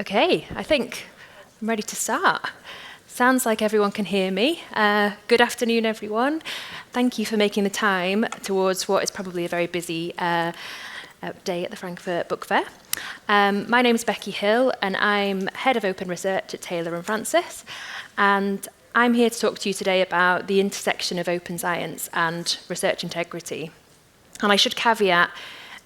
Okay, I think I'm ready to start. Sounds like everyone can hear me. Good afternoon, everyone. Thank you for making the time towards what is probably a very busy day at the Frankfurt Book Fair. My name is Becky Hill, and I'm Head of Open Research at Taylor & Francis. And I'm here to talk to you today about the intersection of open science and research integrity. And I should caveat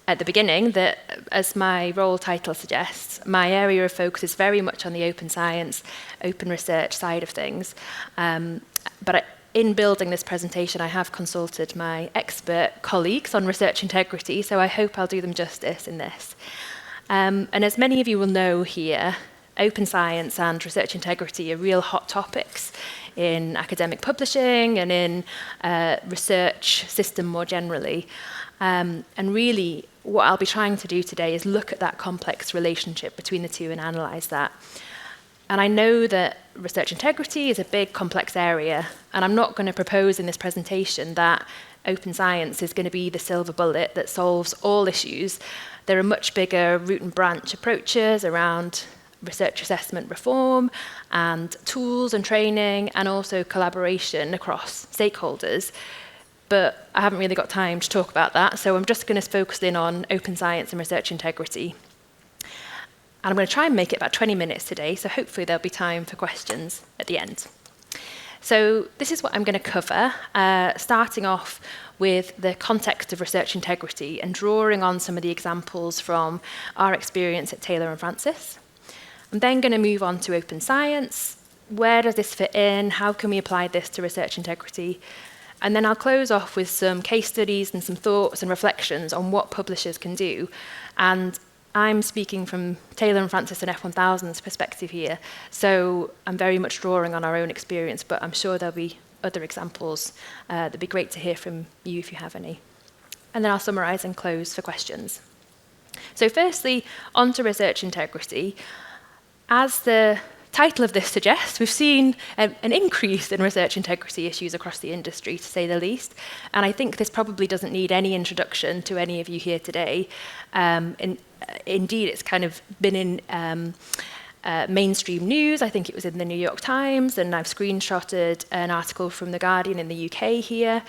at the beginning that, as my role title suggests, my area of focus is very much on the open science, open research side of things. In building this presentation, I have consulted my expert colleagues on research integrity, so I hope I'll do them justice in this. And as many of you will know here, open science and research integrity are real hot topics in academic publishing and in research system more generally. And really, what I'll be trying to do today is look at that complex relationship between the two and analyse that. And I know that research integrity is a big, complex area, and I'm not going to propose in this presentation that open science is going to be the silver bullet that solves all issues. There are much bigger root and branch approaches around research assessment reform and tools and training and also collaboration across stakeholders. But I haven't really got time to talk about that, so I'm just going to focus in on open science and research integrity. And I'm going to try and make it about 20 minutes today, so hopefully there'll be time for questions at the end. So this is what I'm going to cover, starting off with the context of research integrity and drawing on some of the examples from our experience at Taylor & Francis. I'm then going to move on to open science. Where does this fit in? How can we apply this to research integrity? And then I'll close off with some case studies and some thoughts and reflections on what publishers can do. And I'm speaking from Taylor & Francis and F1000's perspective here, so I'm very much drawing on our own experience, but I'm sure there'll be other examples that'd be great to hear from you if you have any. And then I'll summarise and close for questions. So firstly, on to research integrity. As the title of this suggests, we've seen an increase in research integrity issues across the industry, to say the least. And I think this probably doesn't need any introduction to any of you here today. Indeed, it's kind of been in mainstream news. I think it was in the New York Times, and I've screenshotted an article from The Guardian in the UK here.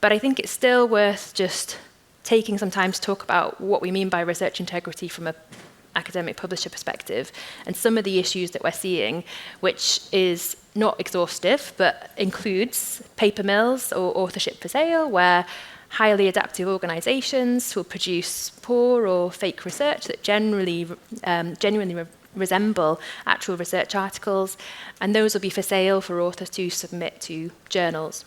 But I think it's still worth just taking some time to talk about what we mean by research integrity from a academic publisher perspective, and some of the issues that we're seeing, which is not exhaustive, but includes paper mills or authorship for sale, where highly adaptive organisations will produce poor or fake research that genuinely resemble actual research articles, and those will be for sale for authors to submit to journals.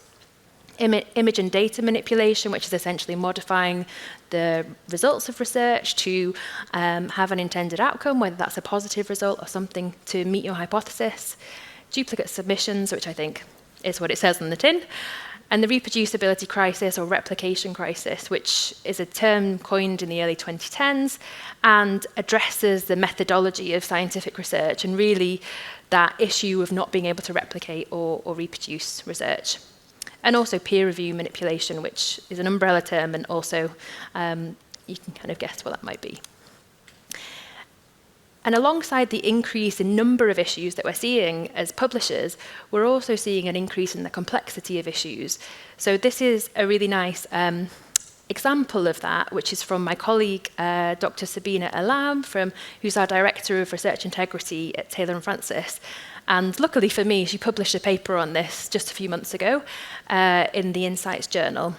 Image and data manipulation, which is essentially modifying the results of research to have an intended outcome, whether that's a positive result or something to meet your hypothesis. Duplicate submissions, which I think is what it says on the tin. And the reproducibility crisis or replication crisis, which is a term coined in the early 2010s and addresses the methodology of scientific research and really that issue of not being able to replicate or reproduce research. And also peer review manipulation, which is an umbrella term, and also you can kind of guess what that might be. And alongside the increase in number of issues that we're seeing as publishers, we're also seeing an increase in the complexity of issues. So this is a really nice example of that, which is from my colleague, Dr. Sabina Alam, who's our Director of Research Integrity at Taylor & Francis. And luckily for me, she published a paper on this just a few months ago in the Insights Journal.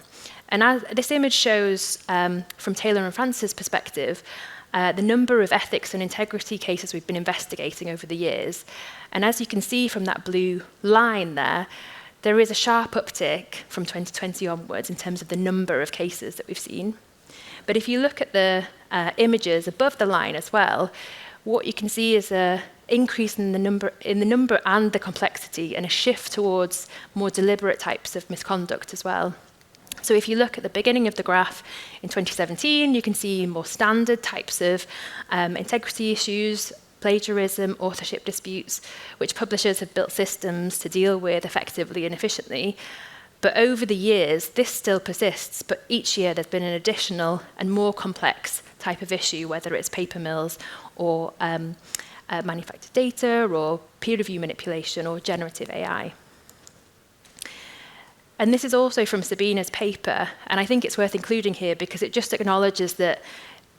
And this image shows, from Taylor & Francis' perspective, the number of ethics and integrity cases we've been investigating over the years. And as you can see from that blue line there is a sharp uptick from 2020 onwards in terms of the number of cases that we've seen. But if you look at the images above the line as well, what you can see is an increase in the number and the complexity, and a shift towards more deliberate types of misconduct as well. So if you look at the beginning of the graph in 2017, you can see more standard types of integrity issues, plagiarism, authorship disputes, which publishers have built systems to deal with effectively and efficiently. But over the years, this still persists, but each year there's been an additional and more complex type of issue, whether it's paper mills or manufactured data or peer review manipulation or generative AI. And this is also from Sabina's paper, and I think it's worth including here because it just acknowledges that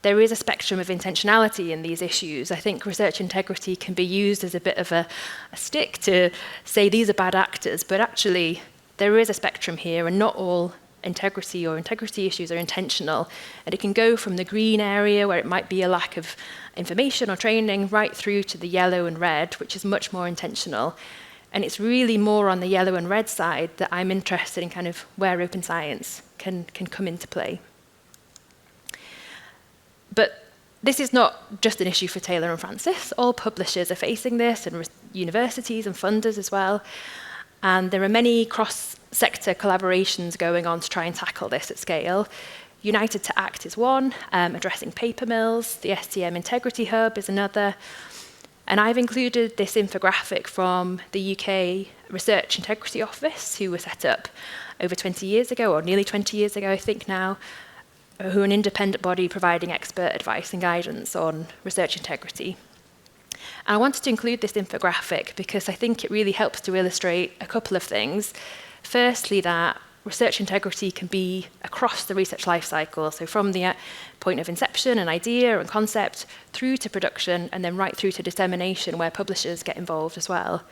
there is a spectrum of intentionality in these issues. I think research integrity can be used as a bit of a stick to say these are bad actors, but actually there is a spectrum here, and not all integrity or integrity issues are intentional. And it can go from the green area, where it might be a lack of information or training, right through to the yellow and red, which is much more intentional. And it's really more on the yellow and red side that I'm interested in kind of where open science can come into play. But this is not just an issue for Taylor and Francis. All publishers are facing this, and universities and funders as well. And there are many cross-sector collaborations going on to try and tackle this at scale. United to Act is one, addressing paper mills. The STM Integrity Hub is another. And I've included this infographic from the UK Research Integrity Office, who were set up over 20 years ago, or nearly 20 years ago, I think now, who are an independent body providing expert advice and guidance on research integrity. And I wanted to include this infographic because I think it really helps to illustrate a couple of things. Firstly, that research integrity can be across the research life cycle, so from the point of inception, an idea and concept, through to production, and then right through to dissemination, where publishers get involved as well.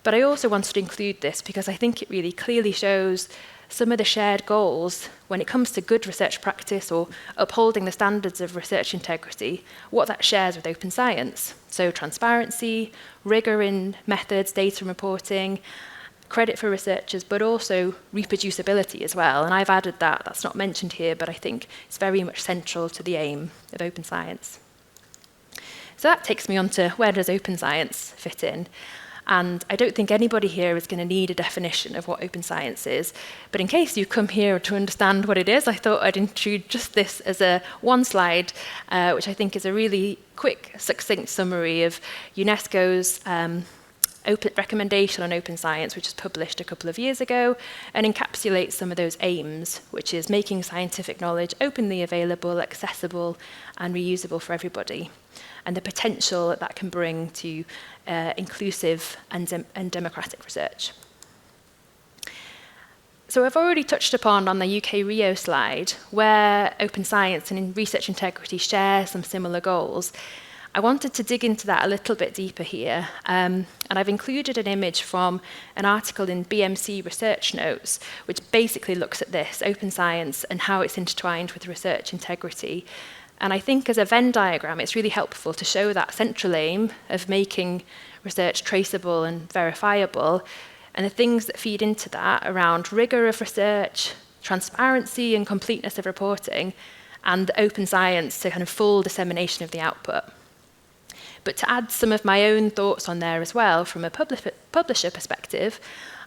But I also wanted to include this because I think it really clearly shows some of the shared goals when it comes to good research practice or upholding the standards of research integrity, what that shares with open science. So transparency, rigor in methods, data reporting, credit for researchers, but also reproducibility as well. And I've added that, that's not mentioned here, but I think it's very much central to the aim of open science. So that takes me on to where does open science fit in? And I don't think anybody here is going to need a definition of what open science is. But in case you come here to understand what it is, I thought I'd include just this as a one slide, which I think is a really quick, succinct summary of UNESCO's recommendation on open science, which was published a couple of years ago, and encapsulates some of those aims, which is making scientific knowledge openly available, accessible, and reusable for everybody, and the potential that can bring to inclusive and democratic research. So I've already touched upon on the UK Rio slide where open science and research integrity share some similar goals. I wanted to dig into that a little bit deeper here, and I've included an image from an article in BMC Research Notes, which basically looks at this, open science, and how it's intertwined with research integrity. And I think as a Venn diagram, it's really helpful to show that central aim of making research traceable and verifiable, and the things that feed into that around rigor of research, transparency and completeness of reporting, and open science to kind of full dissemination of the output. But to add some of my own thoughts on there as well, from a publisher perspective,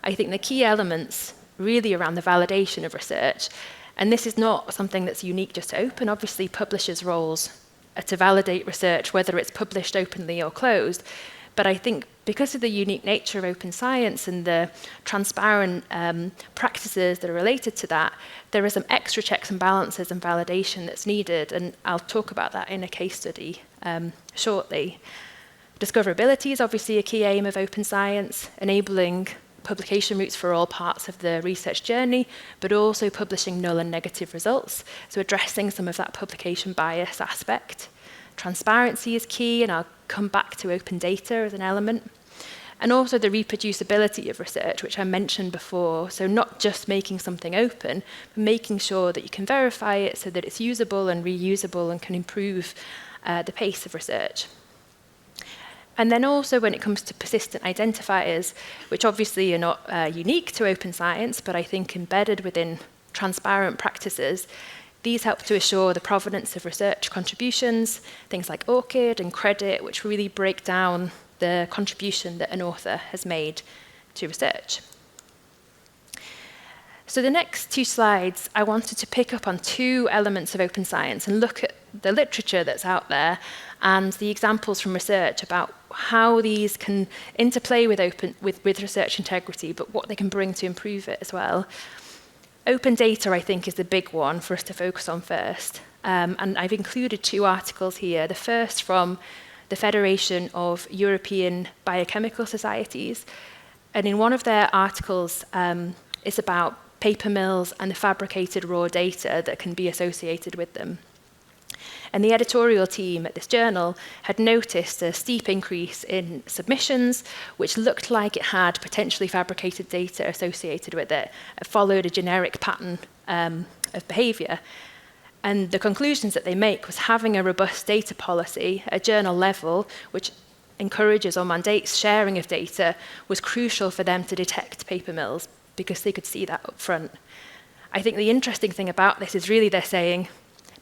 I think the key elements really around the validation of research. And this is not something that's unique just to open. Obviously, publishers' roles are to validate research, whether it's published openly or closed. But I think because of the unique nature of open science and the transparent practices that are related to that, there are some extra checks and balances and validation that's needed. And I'll talk about that in a case study shortly. Discoverability is obviously a key aim of open science, enabling publication routes for all parts of the research journey, but also publishing null and negative results, so addressing some of that publication bias aspect. Transparency is key, and I'll come back to open data as an element. And also the reproducibility of research, which I mentioned before, so not just making something open, but making sure that you can verify it so that it's usable and reusable and can improve the pace of research. And then also when it comes to persistent identifiers, which obviously are not unique to open science, but I think embedded within transparent practices, these help to assure the provenance of research contributions, things like ORCID and credit, which really break down the contribution that an author has made to research. So the next two slides, I wanted to pick up on two elements of open science and look at the literature that's out there and the examples from research about how these can interplay with research integrity, but what they can bring to improve it as well. Open data, I think, is the big one for us to focus on first. And I've included 2 articles here. The first from the Federation of European Biochemical Societies. And in one of their articles, it's about paper mills and the fabricated raw data that can be associated with them. And the editorial team at this journal had noticed a steep increase in submissions, which looked like it had potentially fabricated data associated with it. It followed a generic pattern of behaviour. And the conclusions that they make was having a robust data policy at journal level, which encourages or mandates sharing of data, was crucial for them to detect paper mills because they could see that up front. I think the interesting thing about this is really they're saying,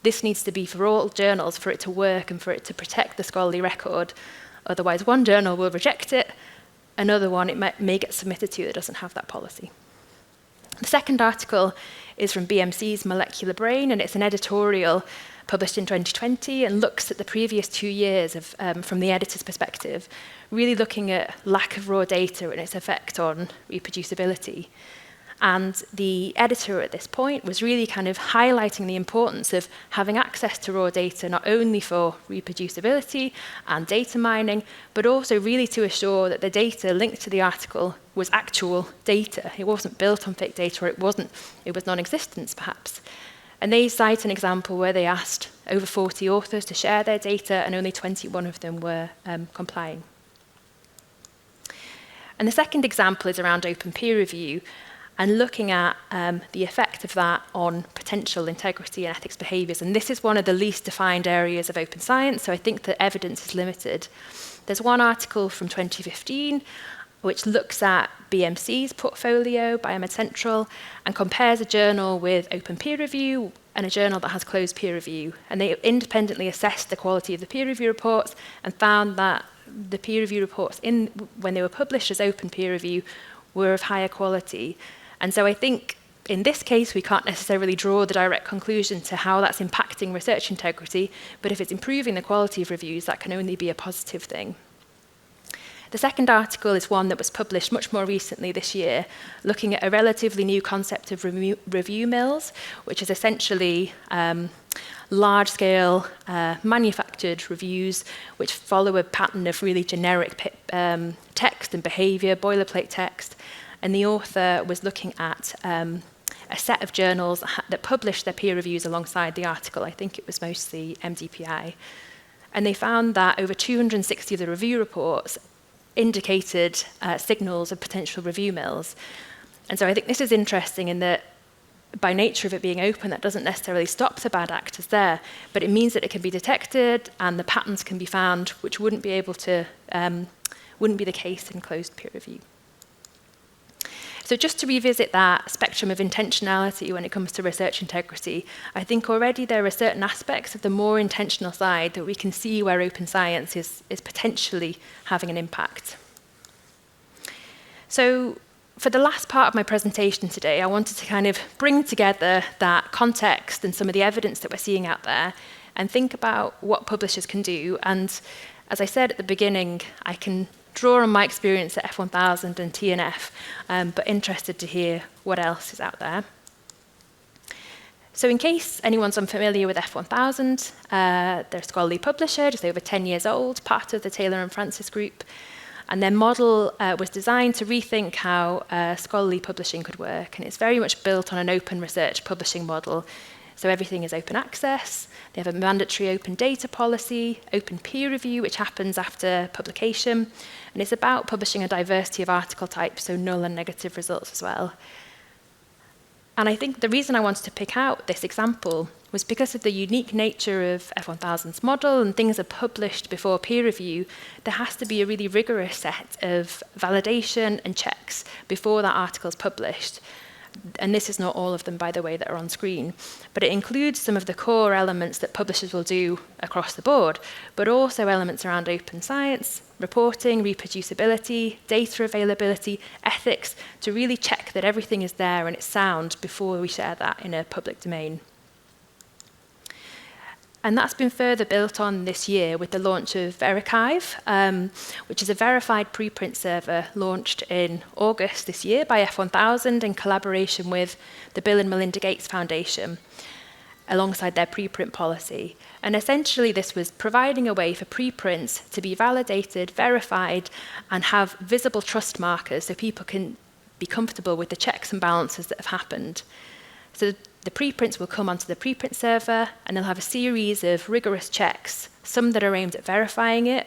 this needs to be for all journals for it to work and for it to protect the scholarly record. Otherwise, one journal will reject it, another one it may get submitted to that doesn't have that policy. The second article is from BMC's Molecular Brain, and it's an editorial published in 2020 and looks at the previous 2 years of, from the editor's perspective, really looking at lack of raw data and its effect on reproducibility. And the editor at this point was really kind of highlighting the importance of having access to raw data, not only for reproducibility and data mining, but also really to assure that the data linked to the article was actual data. It wasn't built on fake data, or it was non-existent perhaps. And they cite an example where they asked over 40 authors to share their data, and only 21 of them were complying. And the second example is around open peer review, and looking at the effect of that on potential integrity and ethics behaviours. And this is one of the least defined areas of open science, so I think the evidence is limited. There's one article from 2015 which looks at BMC's portfolio, Biomed Central, and compares a journal with open peer review and a journal that has closed peer review. And they independently assessed the quality of the peer review reports and found that the peer review reports, when they were published as open peer review, were of higher quality. And so I think in this case, we can't necessarily draw the direct conclusion to how that's impacting research integrity, but if it's improving the quality of reviews, that can only be a positive thing. The second article is one that was published much more recently this year, looking at a relatively new concept of review mills, which is essentially large-scale manufactured reviews which follow a pattern of really generic text and behaviour, boilerplate text. And the author was looking at a set of journals that published their peer reviews alongside the article. I think it was mostly MDPI. And they found that over 260 of the review reports indicated signals of potential review mills. And so I think this is interesting in that by nature of it being open, that doesn't necessarily stop the bad actors there, but it means that it can be detected and the patterns can be found, which wouldn't be the case in closed peer review. So just to revisit that spectrum of intentionality when it comes to research integrity, I think already there are certain aspects of the more intentional side that we can see where open science is potentially having an impact. So for the last part of my presentation today, I wanted to kind of bring together that context and some of the evidence that we're seeing out there and think about what publishers can do. And as I said at the beginning, I can draw on my experience at F1000 and TNF, but interested to hear what else is out there. So in case anyone's unfamiliar with F1000, they're a scholarly publisher, just over 10 years old, part of the Taylor and Francis group. And their model was designed to rethink how scholarly publishing could work. And it's very much built on an open research publishing model. So everything is open access. They have a mandatory open data policy, open peer review, which happens after publication. And it's about publishing a diversity of article types, so null and negative results as well. And I think the reason I wanted to pick out this example was because of the unique nature of F1000's model, and things are published before peer review. There has to be a really rigorous set of validation and checks before that article is published. And this is not all of them, by the way, that are on screen, but it includes some of the core elements that publishers will do across the board, but also elements around open science, reporting, reproducibility, data availability, ethics, to really check that everything is there and it's sound before we share that in a public domain. And that's been further built on this year with the launch of Verichive, which is a verified preprint server launched in August this year by F1000 in collaboration with the Bill and Melinda Gates Foundation, alongside their preprint policy. And essentially this was providing a way for preprints to be validated, verified, and have visible trust markers so people can be comfortable with the checks and balances that have happened. So the preprints will come onto the preprint server, and they'll have a series of rigorous checks, some that are aimed at verifying it,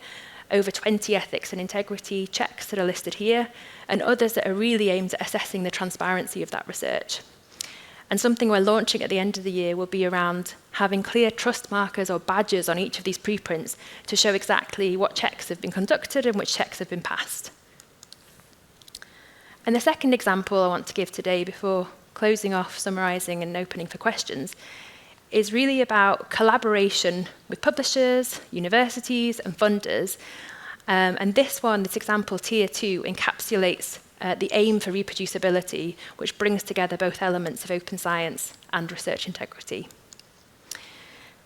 over 20 ethics and integrity checks that are listed here, and others that are really aimed at assessing the transparency of that research. And something we're launching at the end of the year will be around having clear trust markers or badges on each of these preprints to show exactly what checks have been conducted and which checks have been passed. And the second example I want to give today before closing off, summarising and opening for questions, is really about collaboration with publishers, universities and funders. And this example, Tier 2, encapsulates the aim for reproducibility, which brings together both elements of open science and research integrity.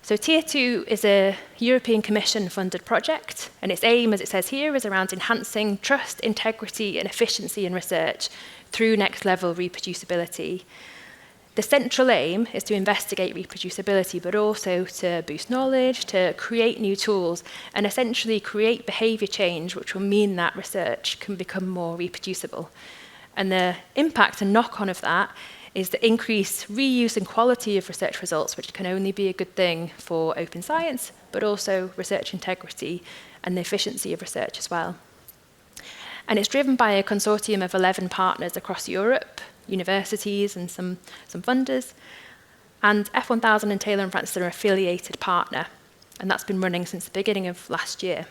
So Tier 2 is a European Commission-funded project, and its aim, as it says here, is around enhancing trust, integrity and efficiency in research through next-level reproducibility. The central aim is to investigate reproducibility, but also to boost knowledge, to create new tools, and essentially create behaviour change, which will mean that research can become more reproducible. And the impact and knock-on of that is the increased reuse and quality of research results, which can only be a good thing for open science, but also research integrity and the efficiency of research as well. And it's driven by a consortium of 11 partners across Europe, universities and some funders. And F1000 and Taylor & Francis are an affiliated partner, and that's been running since the beginning of last year.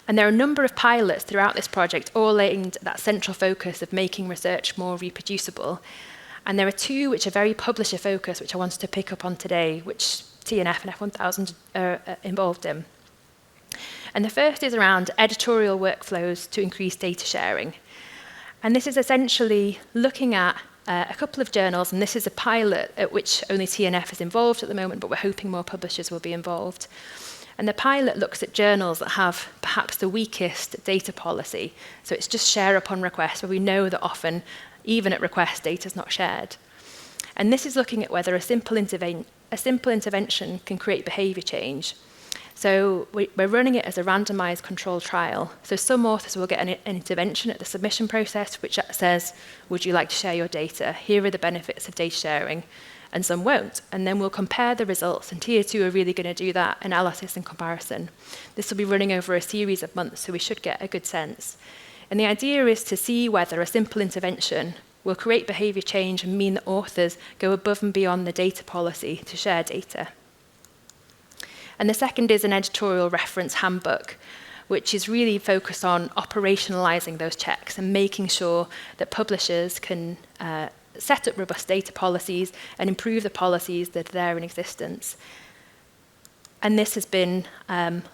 And there are a number of pilots throughout this project, all aimed at that central focus of making research more reproducible. And there are two which are very publisher-focused, which I wanted to pick up on today, which TNF and F1000 are involved in. And the first is around editorial workflows to increase data sharing. And this is essentially looking at a couple of journals, and this is a pilot at which only TNF is involved at the moment, but we're hoping more publishers will be involved. And the pilot looks at journals that have perhaps the weakest data policy. So it's just share upon request, where we know that often, even at request, data is not shared. And this is looking at whether a simple intervention can create behaviour change. So we're running it as a randomized controlled trial. So some authors will get an intervention at the submission process, which says, would you like to share your data? Here are the benefits of data sharing. And some won't. And then we'll compare the results. And Tier 2 are really going to do that analysis and comparison. This will be running over a series of months, so we should get a good sense. And the idea is to see whether a simple intervention will create behaviour change and mean that authors go above and beyond the data policy to share data. And the second is an editorial reference handbook, which is really focused on operationalizing those checks and making sure that publishers can set up robust data policies and improve the policies that are there in existence. And this has been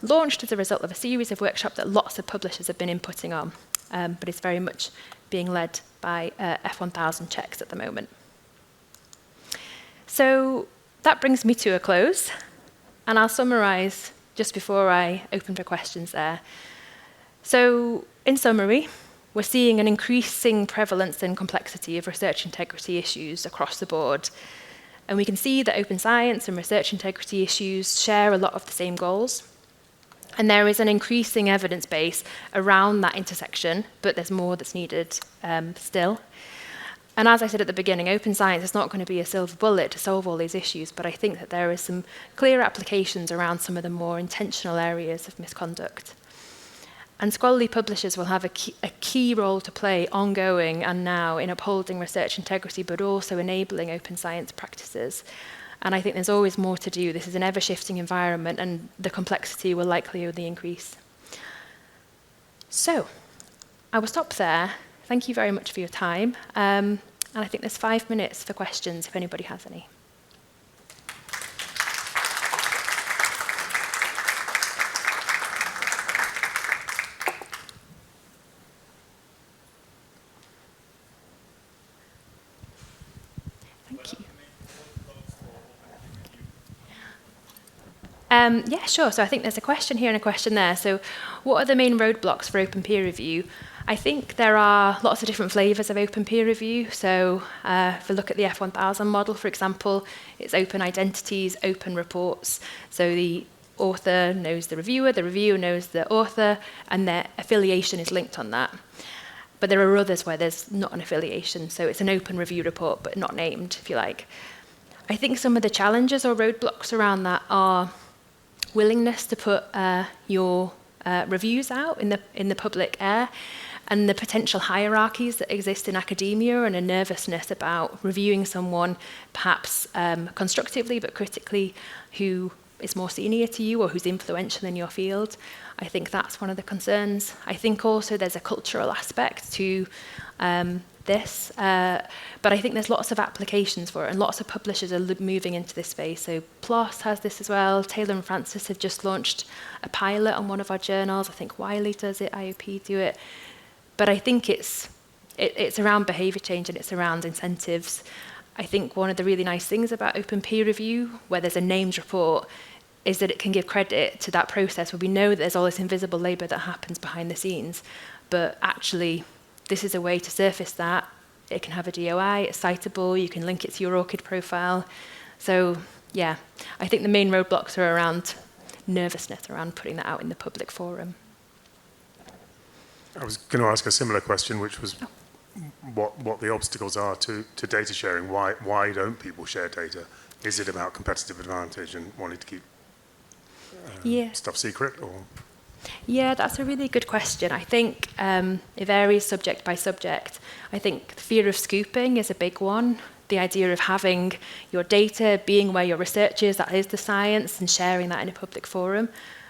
launched as a result of a series of workshops that lots of publishers have been inputting on, but it's very much being led by F1000 checks at the moment. So that brings me to a close. And I'll summarise just before I open for questions there. So, in summary, we're seeing an increasing prevalence and complexity of research integrity issues across the board. And we can see that open science and research integrity issues share a lot of the same goals. And there is an increasing evidence base around that intersection, but there's more that's needed still. And as I said at the beginning, open science is not going to be a silver bullet to solve all these issues, but I think that there is some clear applications around some of the more intentional areas of misconduct. And scholarly publishers will have a key role to play ongoing and now in upholding research integrity, but also enabling open science practices. And I think there's always more to do. This is an ever-shifting environment, and the complexity will likely only increase. So, I will stop there. Thank you very much for your time. And I think there's 5 minutes for questions if anybody has any. Thank you. Yeah, sure. So I think there's a question here and a question there. So what are the main roadblocks for open peer review? I think there are lots of different flavours of open peer review. So if we look at the F1000 model, for example, it's open identities, open reports. So the author knows the reviewer knows the author, and their affiliation is linked on that. But there are others where there's not an affiliation. So it's an open review report, but not named, if you like. I think some of the challenges or roadblocks around that are willingness to put your reviews out in the public air, and the potential hierarchies that exist in academia, and a nervousness about reviewing someone perhaps constructively but critically who is more senior to you or who's influential in your field. I think that's one of the concerns. I think also there's a cultural aspect to this, but I think there's lots of applications for it, and lots of publishers are moving into this space. So PLOS has this as well. Taylor and Francis have just launched a pilot on one of our journals. I think Wiley does it, IOP do it. But I think it's around behaviour change, and it's around incentives. I think one of the really nice things about open peer review, where there's a named report, is that it can give credit to that process where we know that there's all this invisible labour that happens behind the scenes. But actually, this is a way to surface that. It can have a DOI, it's citable, you can link it to your ORCID profile. So, yeah, I think the main roadblocks are around nervousness, around putting that out in the public forum. I was going to ask a similar question, which was what the obstacles are to data sharing. Why don't people share data? Is it about competitive advantage and wanting to keep stuff secret? Or? Yeah, that's a really good question. I think it varies subject by subject. I think the fear of scooping is a big one. The idea of having your data being where your research is, that is the science, and sharing that in a public forum.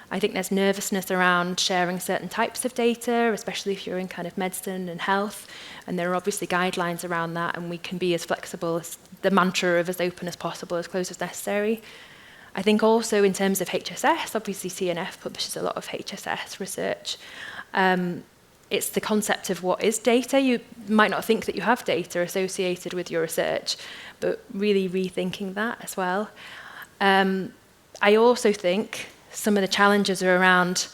I think there's nervousness around sharing certain types of data, especially if you're in kind of medicine and health, and there are obviously guidelines around that, and we can be as flexible as the mantra of as open as possible, as close as necessary. I think also in terms of HSS, obviously CNF publishes a lot of HSS research. It's the concept of what is data. You might not think that you have data associated with your research, but really rethinking that as well. I also think some of the challenges are around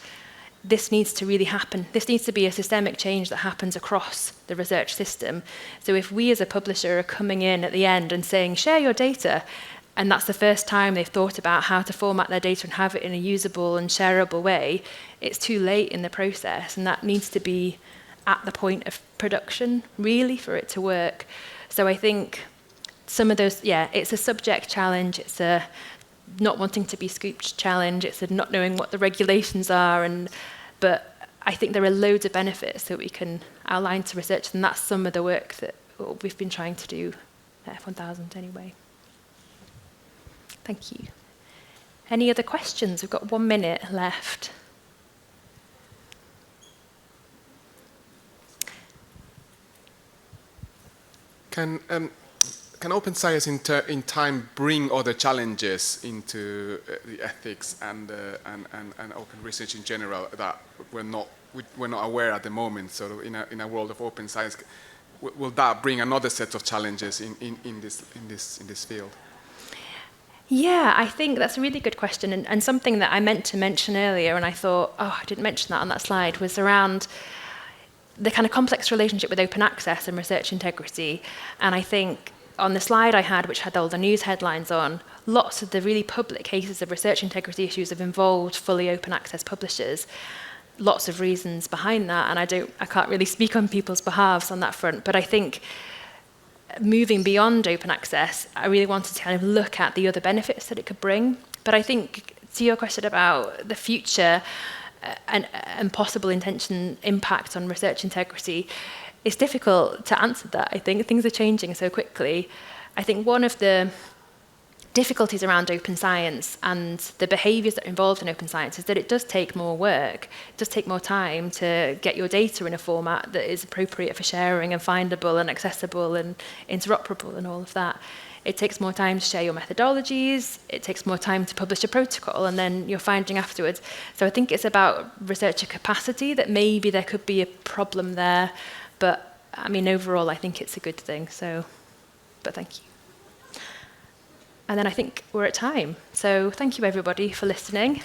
this needs to really happen. This needs to be a systemic change that happens across the research system. So if we as a publisher are coming in at the end and saying, share your data, and that's the first time they've thought about how to format their data and have it in a usable and shareable way, it's too late in the process, and that needs to be at the point of production, really, for it to work. So I think some of those, it's a subject challenge, it's a not wanting to be scooped challenge, it's a not knowing what the regulations are, but I think there are loads of benefits that we can outline to research, and that's some of the work that we've been trying to do at F1000 anyway. Thank you. Any other questions? We've got 1 minute left. Can open science in time bring other challenges into the ethics and open research in general that we're not aware at the moment? So in a world of open science, will that bring another set of challenges in this field? Yeah, I think that's a really good question, and something that I meant to mention earlier, and I thought, I didn't mention that on that slide, was around the kind of complex relationship with open access and research integrity. And I think on the slide I had, which had all the news headlines on, lots of the really public cases of research integrity issues have involved fully open access publishers. Lots of reasons behind that, and I can't really speak on people's behalves on that front, but I think moving beyond open access, I really wanted to kind of look at the other benefits that it could bring. But I think to your question about the future and possible impact on research integrity, it's difficult to answer that. I think things are changing so quickly. I think one of the difficulties around open science and the behaviours that are involved in open science is that it does take more work, it does take more time to get your data in a format that is appropriate for sharing and findable and accessible and interoperable and all of that. It takes more time to share your methodologies, it takes more time to publish a protocol, and then you're finding afterwards. So I think it's about researcher capacity, that maybe there could be a problem there, but I mean overall I think it's a good thing. So, but thank you. And then I think we're at time. So thank you everybody for listening.